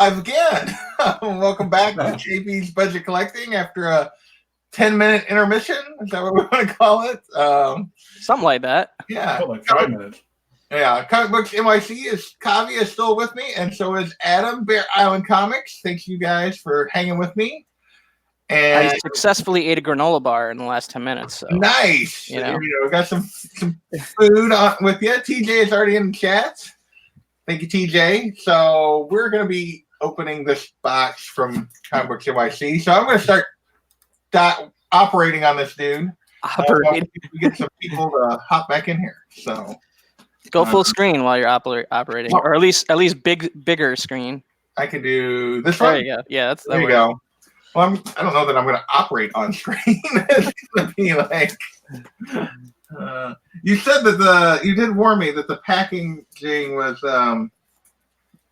Again, welcome back to JP's Budget Collecting after a 10-minute intermission. Is that what we want to call it? Something like that. Yeah. Like 5 minutes. Yeah. Comic Books NYC is Kavi is still with me, and so is Adam, Bear Island Comics. Thanks you guys for hanging with me. And I successfully ate a granola bar in the last 10 minutes. So. Nice. You know. We got some food with you. TJ is already in the chat. Thank you, TJ. So we're going to be opening this box from Comic Books NYC. So I'm going to start operating on this dude. Operating. We get some people to hop back in here. So go full screen while you're operating, or at least bigger screen. I can do this one. There you go. Yeah, there you go. Well, I don't know that I'm going to operate on screen. It's going to be like. You said that you did warn me that the packaging was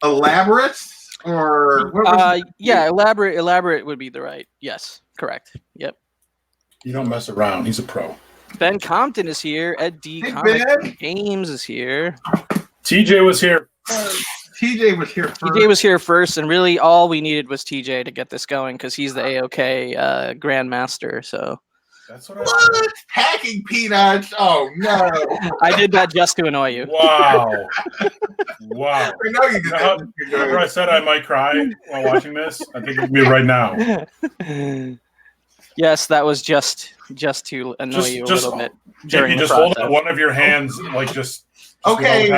elaborate. Or what elaborate would be the right. Yes, correct. Yep. You don't mess around. He's a pro. Ben Compton is here. Ed D. Hey, Comic Games is here. TJ was here. TJ was here first. TJ was here first, and really all we needed was TJ to get this going because he's the AOK Grandmaster. So. That's what Packing peanuts? Oh no! I did that just to annoy you. Wow! Wow! I know you did that. Remember I said I might cry while watching this? I think it'd be right now. Yes, that was just to annoy you a little bit. During the process. Hold up one of your hands, like just okay.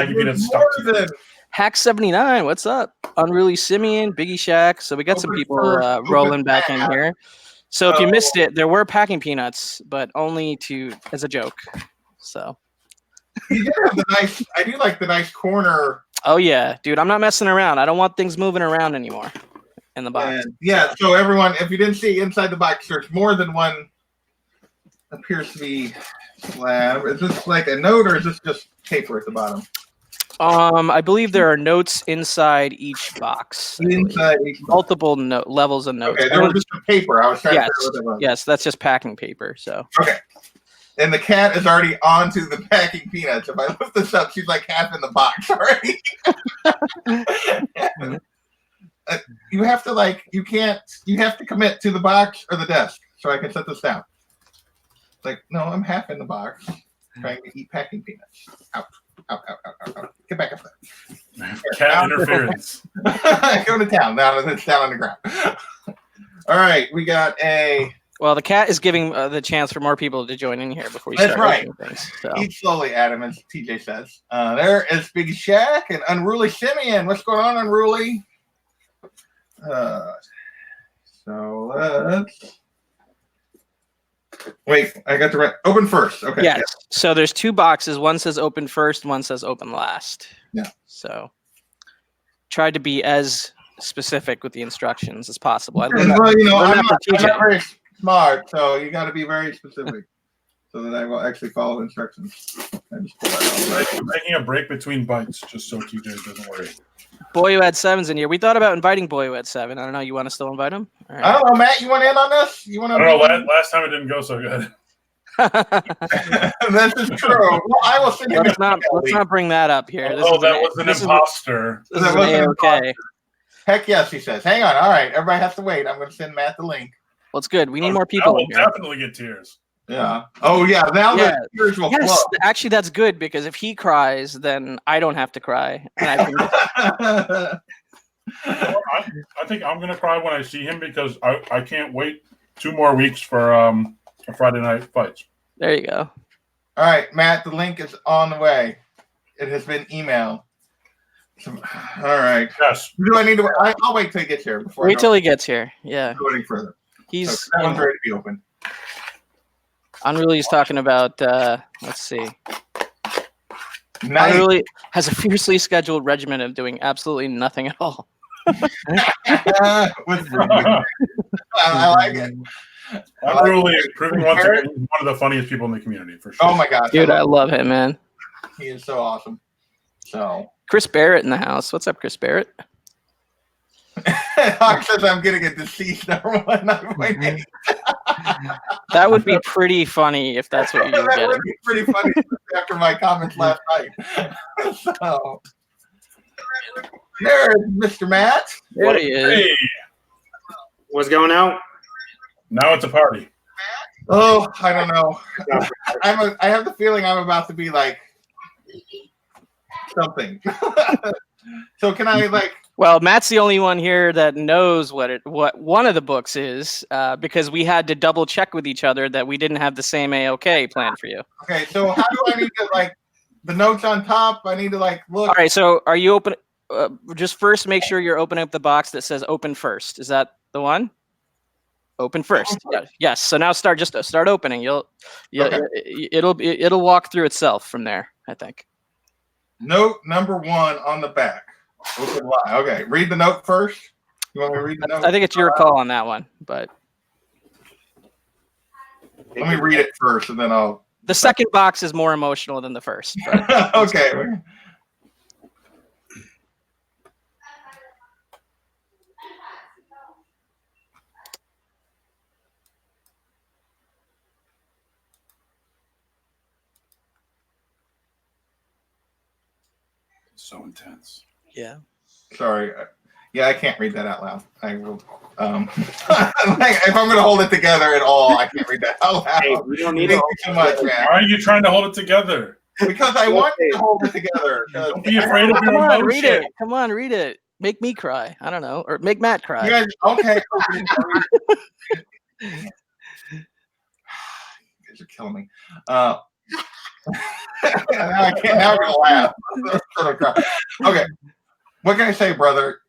Hack 79, what's up? Unruly Simeon, Biggie Shack. So we got some people rolling back in here. So if you missed it, there were packing peanuts, but only as a joke. So you did have the nice. I do like the nice corner. Oh yeah, dude, I'm not messing around. I don't want things moving around anymore in the box. And, yeah. So everyone, if you didn't see inside the box, there's more than one. Appears to be slab. Is this like a note, or is this just paper at the bottom? I believe there are notes inside each box. Multiple levels of notes. Okay, there was just a paper. I was trying to figure out what it was. Yes, that's just packing paper. So okay. And the cat is already onto the packing peanuts. If I lift this up, she's like half in the box already. You have to you have to commit to the box or the desk so I can set this down. Like, no, I'm half in the box trying to eat packing peanuts. Out. Get back up there. Cat interference. Go to town. It's down on the ground. All right, we got a. Well, the cat is giving the chance for more people to join in here before we start. That's right. Things, so. Eat slowly, Adam, as TJ says. There is Big Shack and Unruly Simeon. What's going on, Unruly? So let's. Wait, I got to open first. Okay. Yes. Yeah. So there's two boxes. One says open first, one says open last. Yeah. So tried to be as specific with the instructions as possible. I'm not very smart, so you got to be very specific so that I will actually follow instructions. I just pull that out. Taking a break between bites just so TJ doesn't worry. Boy Who Had Seven's in here. We thought about inviting Boy Who Had Seven. I don't know. You want to still invite him? Right. I don't know, Matt. You want in on this? I don't know. Last time it didn't go so good. This is true. Well, I will send you. Let's not bring that up here. That was an imposter. This is AOK. Heck yes, he says. Hang on. All right. Everybody has to wait. I'm going to send Matt the link. Well, it's good. We need more people. We'll definitely get tears. Yeah. Oh, yeah. Now the tears will flow. Actually, that's good because if he cries, then I don't have to cry. And I can... I think I'm going to cry when I see him because I can't wait 2 more weeks for Friday Night Fights. There you go. All right, Matt, the link is on the way. It has been emailed. All right. Yes. Do I need to? I'll wait till he gets here. Wait till he gets here. Yeah. Go any further. He's that one's ready to be open. Unruly's talking about. Let's see. Nice. Unruly has a fiercely scheduled regimen of doing absolutely nothing at all. I like it. Unruly proving once again he's one of the funniest people in the community for sure. Oh my gosh, dude, I love him, man. He is so awesome. So Chris Barrett in the house. What's up, Chris Barrett? Hawk says I'm getting a deceased number 198. That would be pretty funny if that's what you're getting. That would be pretty funny after my comments last night. So There's Mr. Matt. There he is. Hey, What's going on? now it's a party. Oh, I don't know. I have the feeling I'm about to be like something. So can I like? Well, Matt's the only one here that knows what one of the books is, because we had to double check with each other that we didn't have the same AOK plan for you. Okay, so how do I need to like the notes on top? I need to like look. All right, so are you open? Just first, make sure you're opening up the box that says "Open First." Is that the one? Open first. Yeah. Yes. So now start opening. Okay. It'll walk through itself from there, I think. Note number 1 on the back. Open line. Okay, read the note first. You want me to read the note? I think it's your call on that one, but let me read it first, and then I'll. The second box is more emotional than the first. But Okay. So intense. yeah. Sorry. Yeah, I can't read that out loud. I will. Like, if I'm going to hold it together at all, I can't read that out loud. Hey, we don't need Thank to you so much, man. Why are you trying to hold it together? Because I want you to hold it together. Don't be afraid of your Come on, emotion. read it. Come on, read it. Make me cry. I don't know, or make Matt cry. You guys, okay. You guys are killing me. Now I can't. Now I'm gonna laugh. Okay. What can I say, brother?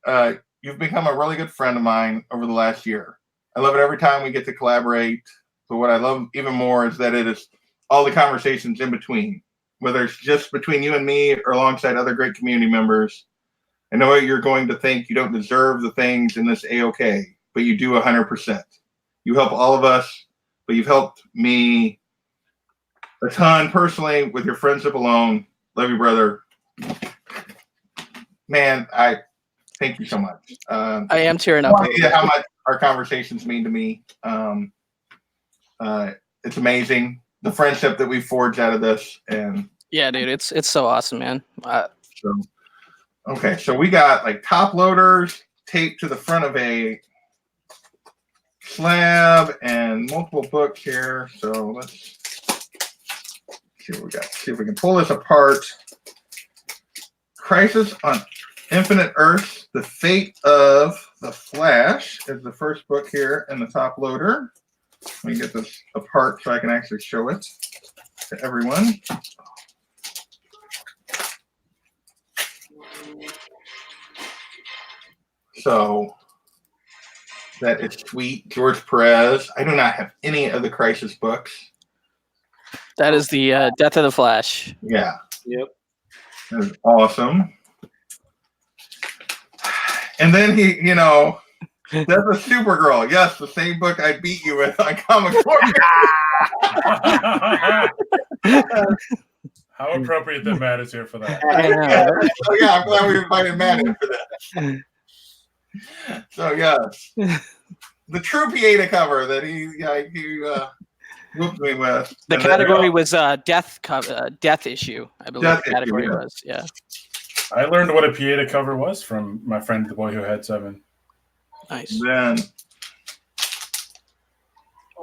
You've become a really good friend of mine over the last year. I love it every time we get to collaborate. But what I love even more is that it is all the conversations in between, whether it's just between you and me or alongside other great community members. I know what you're going to think. You don't deserve the things in this AOK, but you do 100%. You help all of us, but you've helped me a ton personally with your friendship alone. Love you, brother. Man, I thank you so much. I am tearing up. How much our conversations mean to me. It's amazing the friendship that we forged out of this. And Yeah, dude, it's so awesome, man. so, okay, so we got like top loaders taped to the front of a slab and multiple books here. So let's see what we got. See if we can pull this apart. Crisis on Infinite Earths, The Fate of the Flash is the first book here in the top loader. Let me get this apart so I can actually show it to everyone. So that is sweet. George Perez. I do not have any of the Crisis books. That is the Death of the Flash. Yeah. Yep. That is awesome. And then he, you know, that's a Supergirl. Yes, the same book I beat you with on Comic Book. How appropriate that Matt is here for that. I know. Yeah, so yeah, I'm glad we invited Matt in for that. So yes, the true Pieta cover that he whooped me with. The And category was death issue, I believe. Death The category issue, yeah. was, yeah. I learned what a Pieta cover was from my friend, the boy who had 7. Nice. Then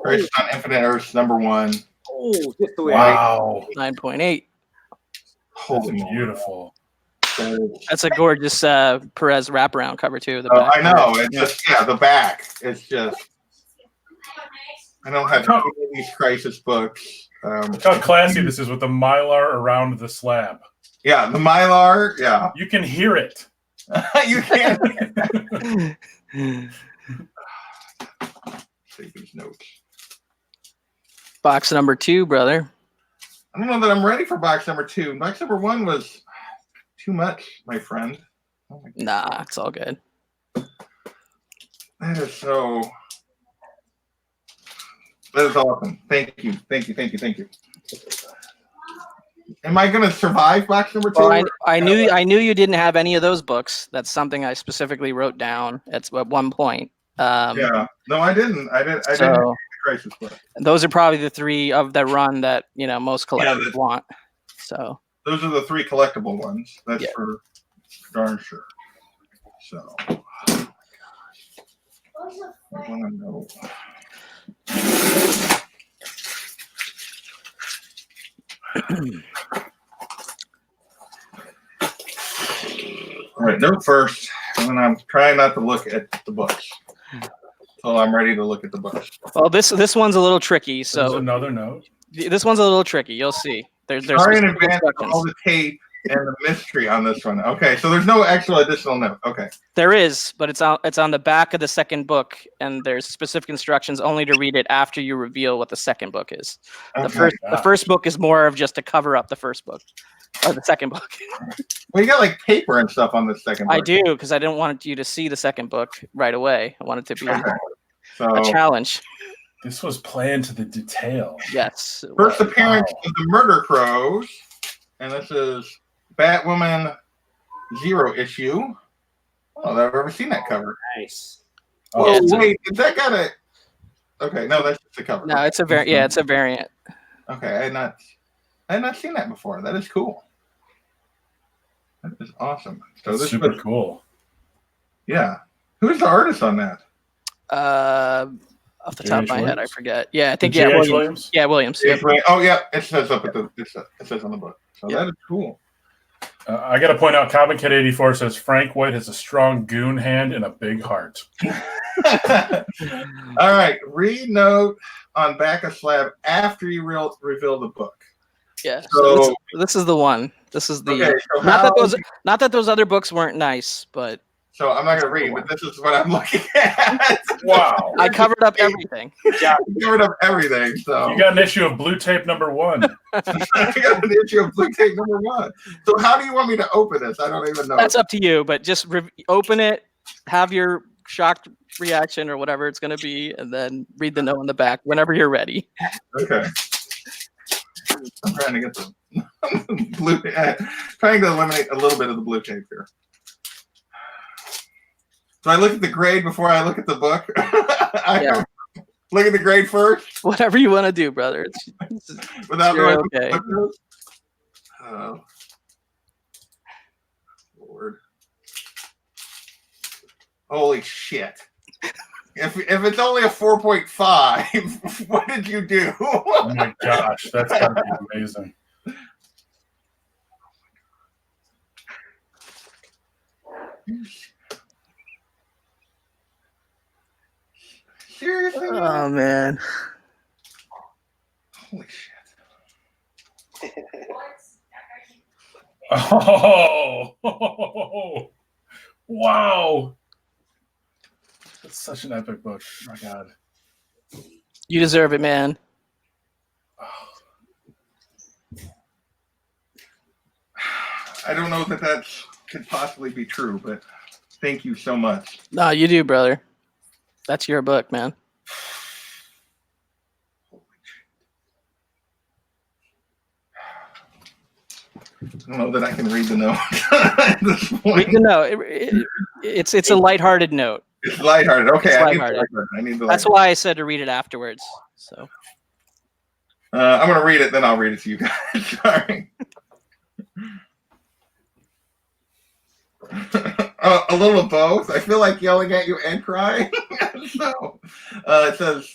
Crisis on Infinite Earths #1. Oh, just the way Wow, 9.8. Holy that's moly. beautiful. That's a gorgeous Perez wraparound cover too. The Oh, back. I know. It's just the back. It's just I don't have any of these Crisis books. Look how classy this is with the Mylar around the slab. Yeah, the Mylar. Yeah, You can hear it. you can't. Save these notes. Box number 2, brother. I don't know that I'm ready for box number 2. Box number 1 was too much, my friend. Oh my God. Nah, it's all good. That is so. That is awesome. Thank you. Am I going to survive box number 2? Well, I knew you didn't have any of those books. That's something I specifically wrote down at one point. Yeah. No, I didn't. I didn't have the Crisis book. Those are probably the 3 of the run that most collectors want. So Those are the 3 collectible ones. That's Yeah. for darn sure. So, oh my gosh. I want to know. All right, note first, and I'm trying not to look at the books until I'm ready to look at the books. Well, this one's a little tricky. There's So another note. this one's a little tricky. You'll see. There's Sorry in specific advance for instructions. all the tape and the mystery on this one. Okay, so there's no actual additional note. Okay. There is, but it's on the back of the second book, and there's specific instructions only to read it after you reveal what the second book is. Okay. The first book is more of just to cover up the first book, or the second book. Well, you got like paper and stuff on the second book. I do, because I didn't want you to see the second book right away. I want it to be Okay. a So, challenge. This was planned to the detail. Yes. first appearance of the Murder Crows, and this is Batwoman 0 issue. Oh, I've ever seen that cover. Nice. Oh, it's wait, is that got a? Okay, no, that's just a cover. No, it's a variant. Yeah, it's a variant. Okay, I had not seen that before. That is cool. That is awesome. So That's this super was, cool. yeah. Who's the artist on that? Off the top of my head, I Williams? forget. Yeah, I think J.H. Williams. Williams? Yeah, Williams. Yep. Oh yeah, it says up at the it says on the book. So Yeah. that is cool. I got to point out, Comic Kid 84 says Frank White has a strong goon hand and a big heart. All right, read note on back of slab after you reveal the book. Yeah. So- So this is the one. This is the Okay, so not that those other books weren't nice, but so I'm not gonna read, but this is what I'm looking at. Wow. I covered up everything. Covered up everything. So You got an issue of blue tape number 1. I got an issue of blue tape number 1. So how do you want me to open this? I don't even know. That's up to you, but just open it, have your shocked reaction or whatever it's going to be, and then read the note on the back whenever you're ready. Okay. I'm trying to get the blue. Trying to eliminate a little bit of the blue tape here. So I look at the grade before I look at the book. Yeah. Look at the grade first Whatever you want to do, brother. without You're knowing okay. what the book is. Oh, Lord. Holy shit. If it's only a 4.5, what did you do? Oh my gosh, that's got to be amazing. Seriously? Oh man. Holy shit. Oh, wow. That's such an epic book. Oh my God. You deserve it, man. I don't know that could possibly be true, but thank you so much. No, you do, brother. That's your book, man. I don't know that I can read the note at this point. No, it's a lighthearted note. It's lighthearted. Okay, It's I lighthearted. need the That's why I said to read it afterwards. So I'm gonna read it, then I'll read it to you guys. Sorry. A little of both. I feel like yelling at you and crying. So it says,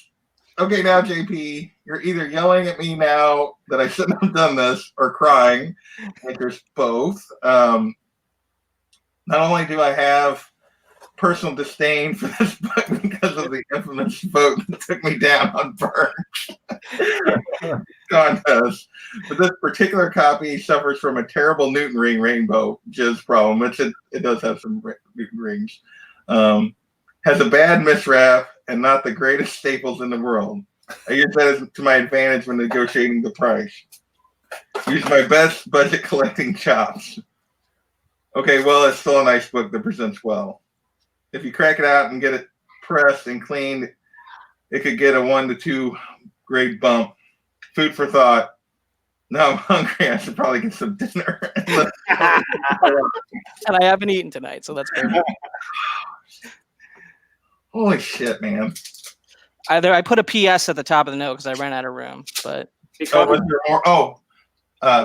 okay, now JP, you're either yelling at me now that I shouldn't have done this or crying. Like there's both. Not only do I have personal disdain for this book because of the infamous vote that took me down on Burns contest, but this particular copy suffers from a terrible Newton ring rainbow jizz problem, which it does have some Newton rings. Has a bad misrap and not the greatest staples in the world. I use that to my advantage when negotiating the price. Use my best budget collecting chops. Okay, well, it's still a nice book that presents well. If you crack it out and get it pressed and cleaned, it could get a 1 to 2 grade bump. Food for thought. Now I'm hungry. I should probably get some dinner. and I haven't eaten tonight, so that's perfect. Holy shit, man. I put a PS at the top of the note because I ran out of room, but Oh, was there more? Oh,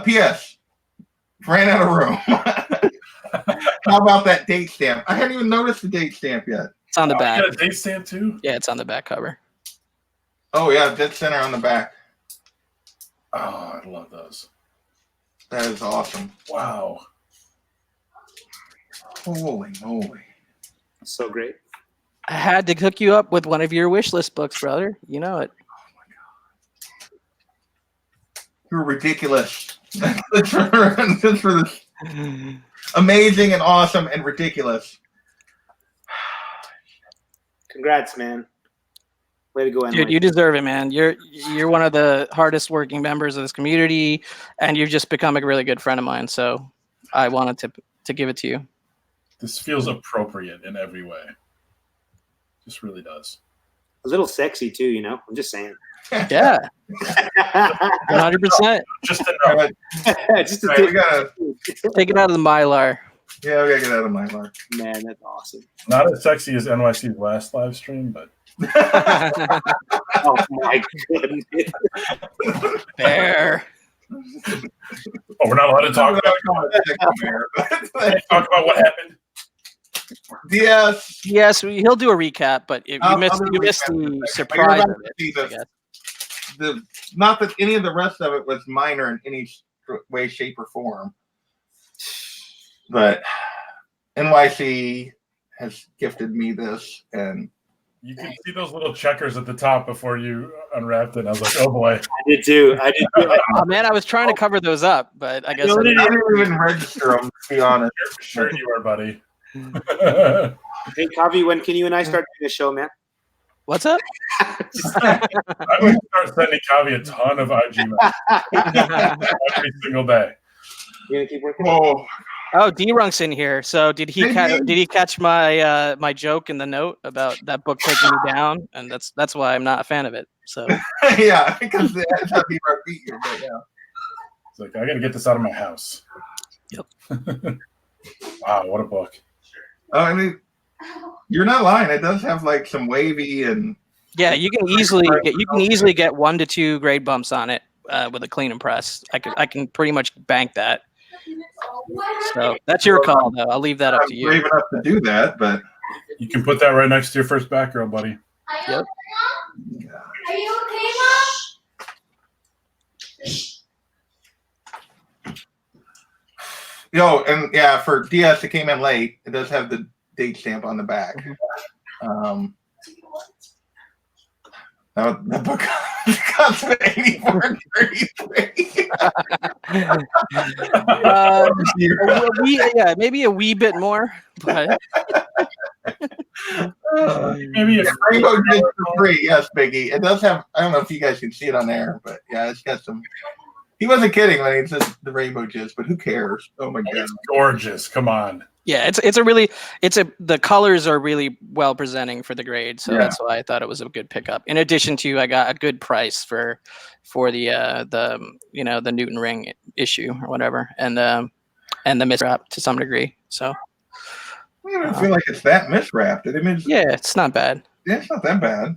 P.S. Ran out of room. How about that date stamp? I hadn't even noticed the date stamp yet. It's on the back. You got a date stamp too? Yeah, it's on the back cover. Oh yeah, dead center on the back. Oh, I love those. That is awesome. Wow. Holy moly. So great. I had to hook you up with one of your wish list books, brother. You know it. You're ridiculous. This for this amazing and awesome and ridiculous. Congrats, man. Way to go, Dude, you deserve it, man. You're one of the hardest working members of this community, and you've just become a really good friend of mine. So I wanted to give it to you. This feels appropriate in every way. Just really does. A little sexy too, you know. I'm just saying. Yeah, 100%. Just enough. Just a Right, we gotta, Take it out of the Mylar. yeah, we gotta get out of my mark. Man, that's awesome. Not as sexy as NYC's last live stream, but Oh my goodness. There. we're not allowed to talk about talk about what happened. Yes. Yes, he'll do a recap, but you missed I'll do a the recap in a second. surprise But of you're about to see it. I guess. the not that any of the rest of it was minor in any way, shape, or form, but NYC has gifted me this, and You can see those little checkers at the top before you unwrapped it. And I was like, oh boy. I did too. Oh man, I was trying to cover those up, but I guess I didn't even register them, to be honest. Sure you are, buddy. Hey, Kavi, when can you and I start doing a show, man? What's up? I'm going to start sending Kavi a ton of IG messages every single day. You gonna keep working? Whoa. Oh, D-Runk's in here. So did he Maybe. did he catch my my joke in the note about that book taking me down? And that's why I'm not a fan of it. So Yeah, because that's how people are beat you, but yeah. It's like, I got to get this out of my house. Yep. Wow, what a book. I mean, you're not lying. It does have like some wavy and yeah, you can easily get 1 to 2 grade bumps on it with a clean and press. I can pretty much bank that. So that's your call, though. I'll leave that up I'm to you. brave enough to do that, but You can put that right next to your first back row, buddy. Yep. Are you okay, Mom? yo, and yeah, for DS it came in late. It does have the date stamp on the back. That book cost me $84.33. Maybe a wee bit more, but Maybe Yeah, Rainbow Jizz for free. Yes, Biggie. It does have. I don't know if you guys can see it on there, but yeah, it's got some. He wasn't kidding when he said the Rainbow Jizz, but who cares? Oh my god, it's gorgeous. Come on. yeah, the colors are really well presenting for the grade, so that's why I thought it was a good pickup. In addition to, I got a good price for the the Newton Ring issue or whatever, and the miswrap to some degree. So I don't feel like it's that miswrapped. I mean, yeah, it's not bad. Yeah, it's not that bad.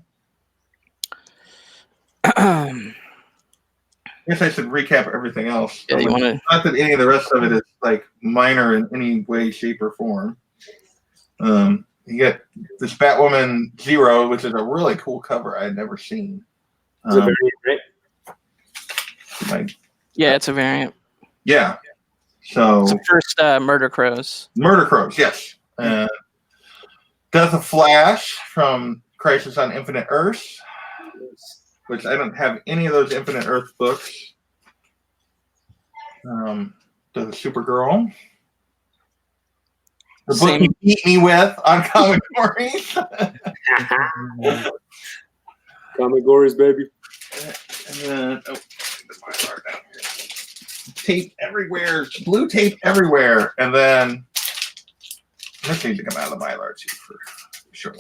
I guess I should recap everything else. Yeah, you want to? Not that any of the rest of it is like minor in any way, shape, or form. You get this Batwoman Zero, which is a really cool cover I had never seen. Yeah, it's a variant. Yeah. So it's the first Murder Crows. Murder Crows, yes. Death of Flash from Crisis on Infinite Earths, which I don't have any of those Infinite Earth books. The Supergirl. The book you beat me with on Comic Stories. Comic Stories, baby. And then, tape everywhere, blue tape everywhere. And then, this needs to come out of the Mylar too for sure.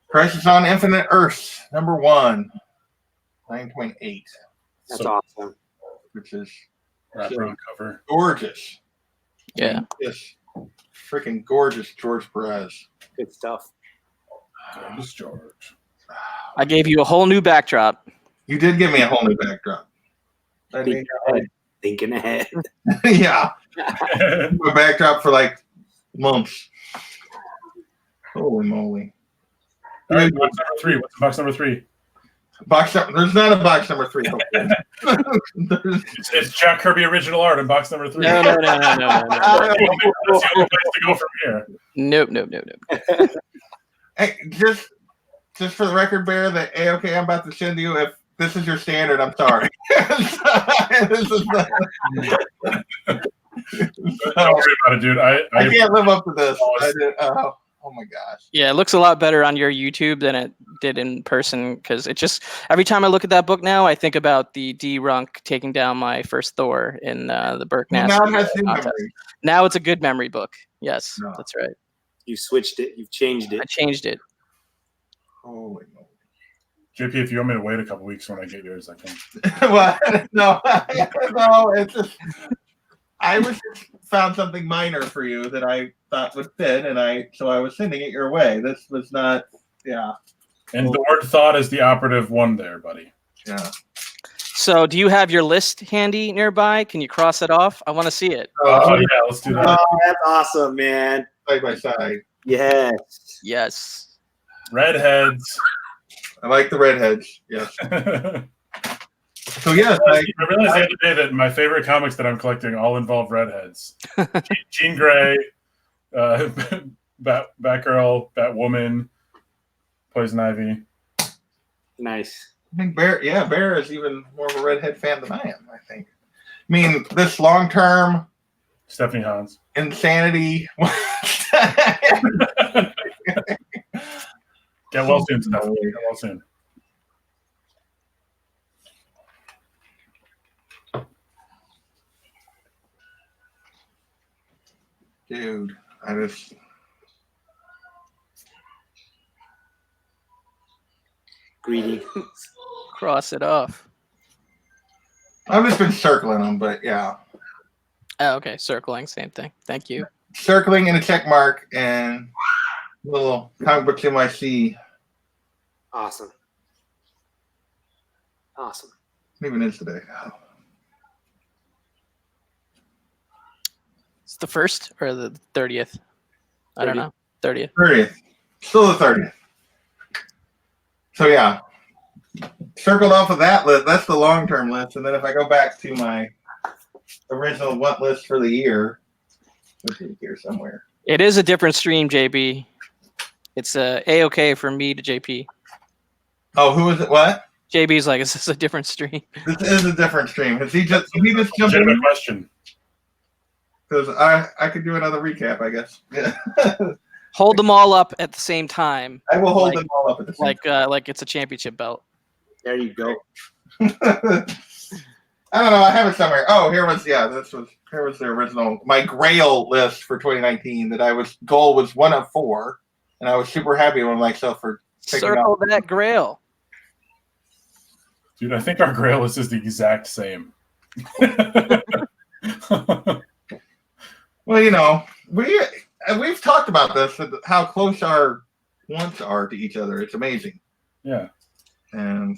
Crisis on Infinite Earths, #1, 9.8. That's awesome. Which is wraparound cover. Gorgeous. Yeah. Just freaking gorgeous George Perez. Good stuff. Gorgeous George. I gave you a whole new backdrop. You did give me a whole new backdrop. I think, Thinking ahead. yeah. My backdrop for like months. Holy moly. All right, box number 3. What's box number 3? There's not a box number 3. It's Jack Kirby original art in box number 3. No. That's the only place to go from here. Nope. Hey, just for the record, Bear, the AOK I'm about to send you, if this is your standard, I'm sorry. This is Don't worry about it, dude. I can't live up to this. Oh my gosh. Yeah, it looks a lot better on your YouTube than it did in person because it just every time I look at that book now, I think about the D. Runk taking down my first Thor in the Burke Now Nasty it has new contest. memory. Now it's a good memory book. Yes, No. that's right. You switched it. You've changed I it. changed it. Holy moly. JP, if you want me to wait a couple weeks when I get yours, I can. Well, no, it's just I was just found something minor for you that I thought would fit, and so I was sending it your way. This was not, yeah. And the word "thought" is the operative one there, buddy. Yeah. So, do you have your list handy nearby? Can you cross it off? I want to see it. Oh yeah, let's do that. Oh, that's awesome, man. Side by side. Yes. Yes. Redheads. I like the redheads. Yes. So yes, I realized the other day that my favorite comics that I'm collecting all involve redheads. Jean Grey, Batgirl, Batwoman, Poison Ivy. Nice. I think Bear is even more of a redhead fan than I am, I think. I mean, this long-term Stephanie Hans. insanity. Get well soon, Stephanie. Get well soon. Dude, I just Greedy. Cross it off. I've just been circling them, but yeah. Oh, okay. Circling, same thing. Thank you. Circling and a check mark and little ComicBooksNYC. Awesome. Awesome. What even is today? Oh. It's the 1st or the 30th? I don't know. 30th. 30th. Still the 30th. So yeah. Circled off of that list. That's the long-term list. And then if I go back to my original want list for the year, which is here somewhere. It is a different stream, JB. It's a AOK from me to JP. Oh, who is it? What? JB's like, is this a different stream? This is a different stream. Did he just jump Legitimate in? question. Because I could do another recap, I guess. Yeah. Hold them all up at the same time. I will hold them all up at the same Like it's a championship belt. There you go. time. I don't know. I have it somewhere. Oh, here was the original my Grail list for 2019 that goal was 1 of 4, and I was super happy with myself for picking Circle up. that grail. Dude, I think our Grail list is the exact same. Well, you know, we've talked about this, how close our wants are to each other. It's amazing. Yeah. And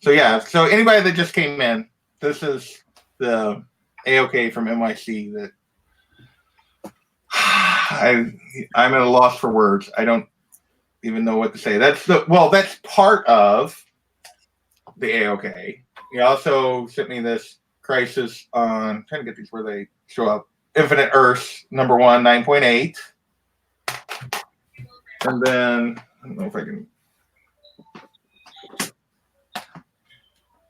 so yeah, so anybody that just came in, this is the AOK from NYC that I'm at a loss for words. I don't even know what to say. That's part of the AOK. He also sent me this Crisis on, I'm trying to get these where they show up. Infinite Earths, number 1, 9.8. And then, I don't know if I can.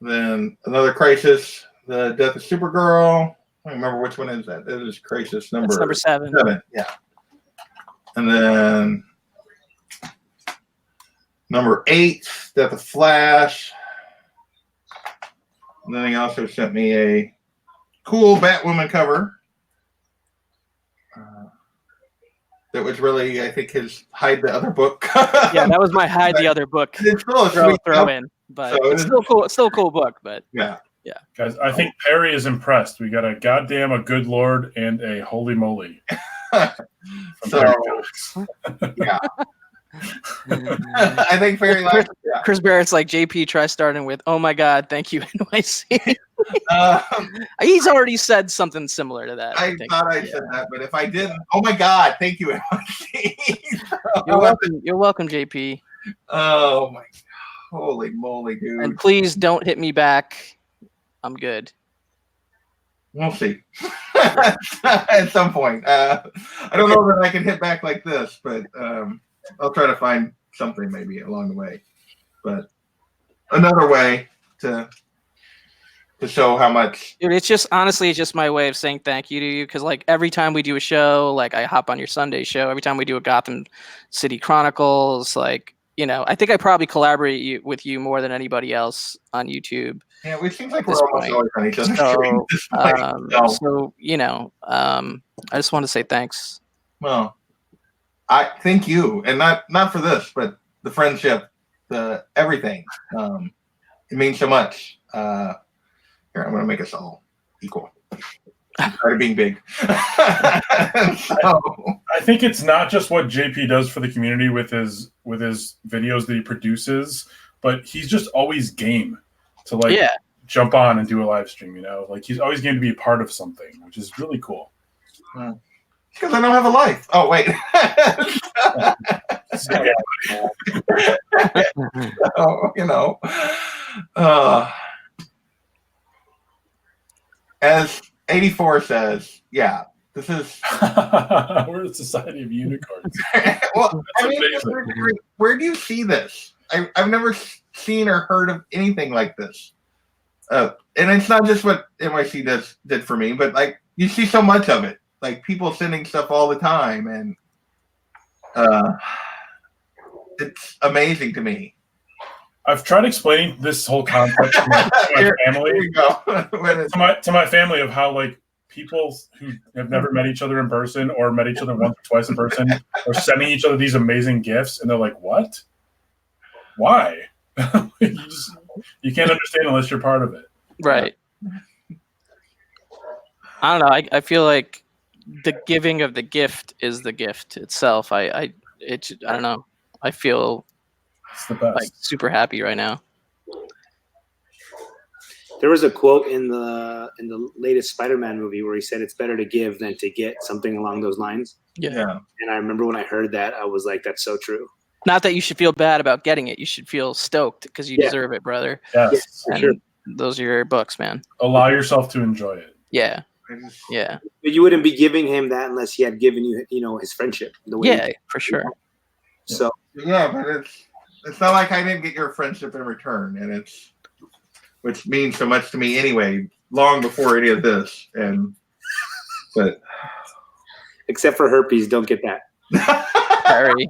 Then another Crisis, the Death of Supergirl. I don't remember which one is that. That is Crisis number 7. 7. Yeah. And then number 8, Death of Flash. And then he also sent me a cool Batwoman cover. That was really, I think, his hide the other book. Yeah, that was my hide the other book. It's still a throw sweet in, but So it's still cool. It's still a cool book, but yeah. Guys, I think Perry is impressed. We got a goddamn, a good lord, and a holy moly. So, yeah. I think Fairy Life. Yeah. Chris Barrett's like, JP, try starting with, "Oh my God, thank you, NYC." He's already said something similar to that. I think. thought I said that, but if I didn't, oh my God, thank you, NYC. You're welcome. You're welcome, JP. Oh my, holy moly, dude! And please don't hit me back. I'm good. We'll see. At some point. I don't know that I can hit back like this, but I'll try to find something maybe along the way. But another way to show how much. Dude, it's just my way of saying thank you to you, because like every time we do a show, like I hop on your Sunday show, every time we do a Gotham City Chronicles, like, you know, I think I probably collaborate with you more than anybody else on YouTube. Yeah, it seems like we're almost always on each other's screen. So, you know, I just want to say thanks. Well, I thank you, and not for this, but the friendship, the everything. It means so much. Here, I'm going to make us all equal. I'm tired of being big. I think it's not just what JP does for the community with his videos that he produces, but he's just always game to jump on and do a live stream, you know? Like he's always game to be a part of something, which is really cool. Because I don't have a life. Oh, wait. So, you know, as 84 says, yeah, this is. We're a society of unicorns. Well, I mean, where do you see this? I've never seen or heard of anything like this. And it's not just what NYC did for me, but like you see so much of it. Like people sending stuff all the time, and it's amazing to me. I've tried explaining this whole concept to my family. Here you go. to my family of how like people who have never met each other in person or met each other once or twice in person are sending each other these amazing gifts, and they're like, "What? Why?" You can't understand unless you're part of it. Right. I don't know. I feel like the giving of the gift is the gift itself. I don't know. I feel it's the best. Like super happy right now. There was a quote in the latest Spider-Man movie where he said it's better to give than to get, something along those lines. Yeah. And I remember when I heard that, I was like, that's so true. Not that you should feel bad about getting it. You should feel stoked because you deserve it, brother. Yes, for sure. Those are your books, man. Allow yourself to enjoy it. Yeah. Yeah. But you wouldn't be giving him that unless he had given you, you know, his friendship. The way for sure. So yeah, but it's not like I didn't get your friendship in return, and which means so much to me anyway, long before any of this. But except for herpes, don't get that. Perry.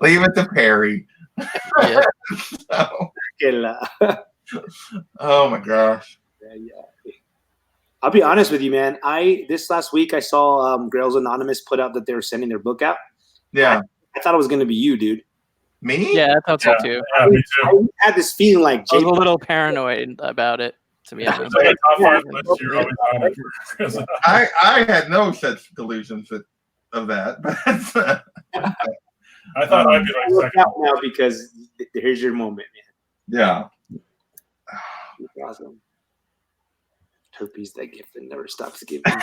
Leave it to Perry. Yeah. Oh my gosh. I'll be honest with you, man. This last week I saw Grails Anonymous put out that they were sending their book out. Yeah. I thought it was going to be you, dude. Me? Yeah, I thought so too. Yeah, me too. I had this feeling like I was a little paranoid about it, to be honest. I had no such delusions of that. But I thought I'd be like second now because here's your moment, man. Yeah. Awesome. Herpes, that gift that never stops giving. I'm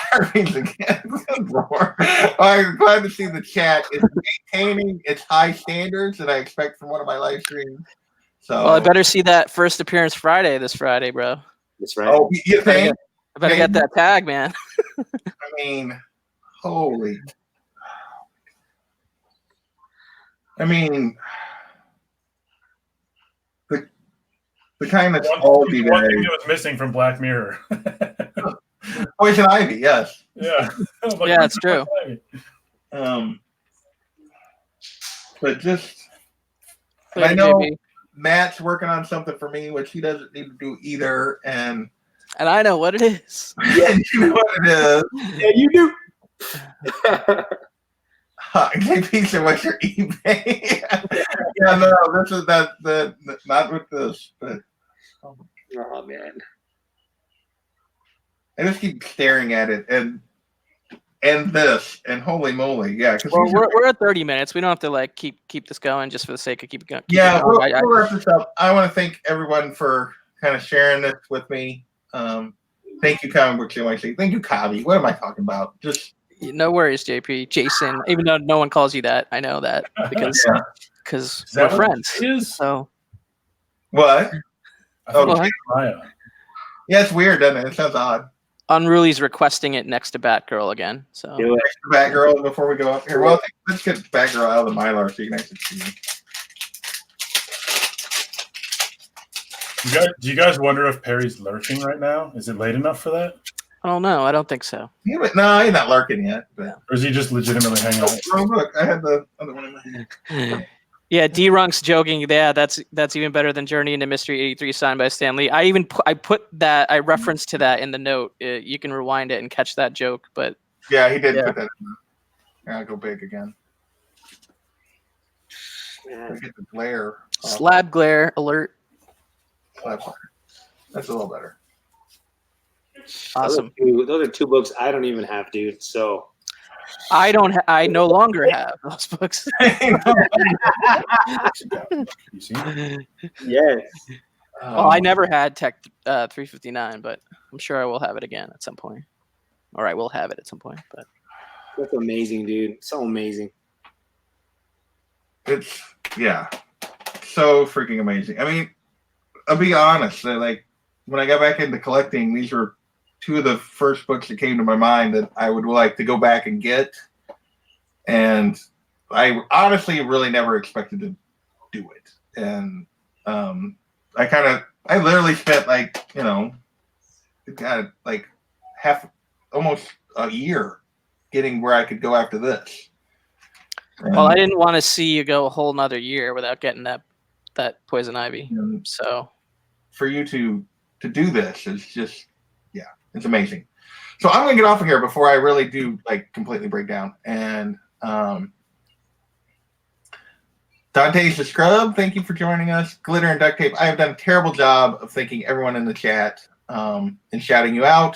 glad to see the chat is maintaining its high standards that I expect from one of my live streams. So, well, I better see that first appearance Friday this Friday, bro. That's right. Oh, you think? I better get that tag, man. I mean, holy. I mean, the kind that's all be one thing that was missing from Black Mirror. Poison Ivy, yes. Yeah. Like, yeah, it's true. But just I know JB. Matt's working on something for me, which he doesn't need to do either, and I know what it is. Yeah, you know what it is. Yeah, you do. JP said, "What's your eBay?" Yeah, no, this is that not with this, but oh man, I just keep staring at it, and end this. And holy moly, yeah. Well, we're at 30 minutes. We don't have to like keep this going just for the sake of keep it going. We'll wrap this up. I want to thank everyone for kind of sharing this with me. Thank you, ComicBooksNYC. Thank you, Kavi. What am I talking about? Just no worries, JP. Jason, even though no one calls you that, I know that because we're friends. So what? Oh, yeah, it's weird, doesn't it? It sounds odd. Unruly's requesting it next to Batgirl again. So next to Batgirl before we go up here. Well, let's get Batgirl out of the Mylar so you can actually see. Do you guys wonder if Perry's lurking right now? Is it late enough for that? I don't know. I don't think so. No, he's not lurking yet. But. Or is he just legitimately hanging out? Oh, look, I had the other one in my hand. Yeah, D-Runk's joking. Yeah, that's even better than Journey into Mystery 83 signed by Stan Lee. I referenced to that in the note. You can rewind it and catch that joke. But yeah, he did put that in there. I'll go big again. Get the glare. Slab glare alert. That's a little better. Awesome. Those are two books I don't even have, dude. So I no longer have those books. You see? Yes. I never had Tech 359, but I'm sure I will have it again at some point. All right, we'll have it at some point. But that's amazing, dude. So amazing. It's so freaking amazing. I mean, I'll be honest. Like when I got back into collecting, these were two of the first books that came to my mind that I would like to go back and get. And I honestly really never expected to do it. And I literally spent almost a year getting where I could go after this. Well, I didn't want to see you go a whole nother year without getting that Poison Ivy. So for you to do this is just, it's amazing. So I'm going to get off of here before I really do completely break down. And Dante's the Scrub, thank you for joining us. Glitter and Duct Tape, I have done a terrible job of thanking everyone in the chat and shouting you out.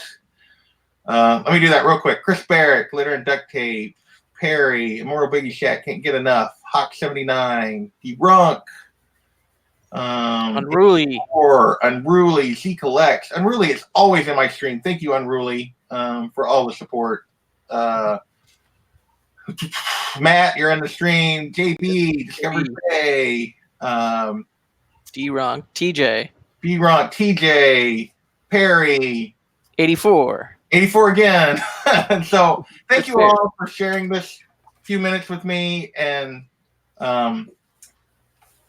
Let me do that real quick. Chris Barrett, Glitter and Duct Tape, Perry, Immortal Biggie Shack, Can't Get Enough, Hawk79, D-Runk, Unruly, Z Collects. Unruly is always in my stream. Thank you, Unruly, for all the support. Matt, you're in the stream. JB, Discovery Day, D-Ron, TJ, B-Ron, TJ, Perry, 84 again. So thank you all for sharing this few minutes with me, and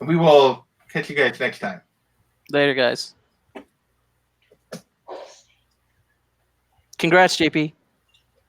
we will catch you guys next time. Later, guys. Congrats, JP.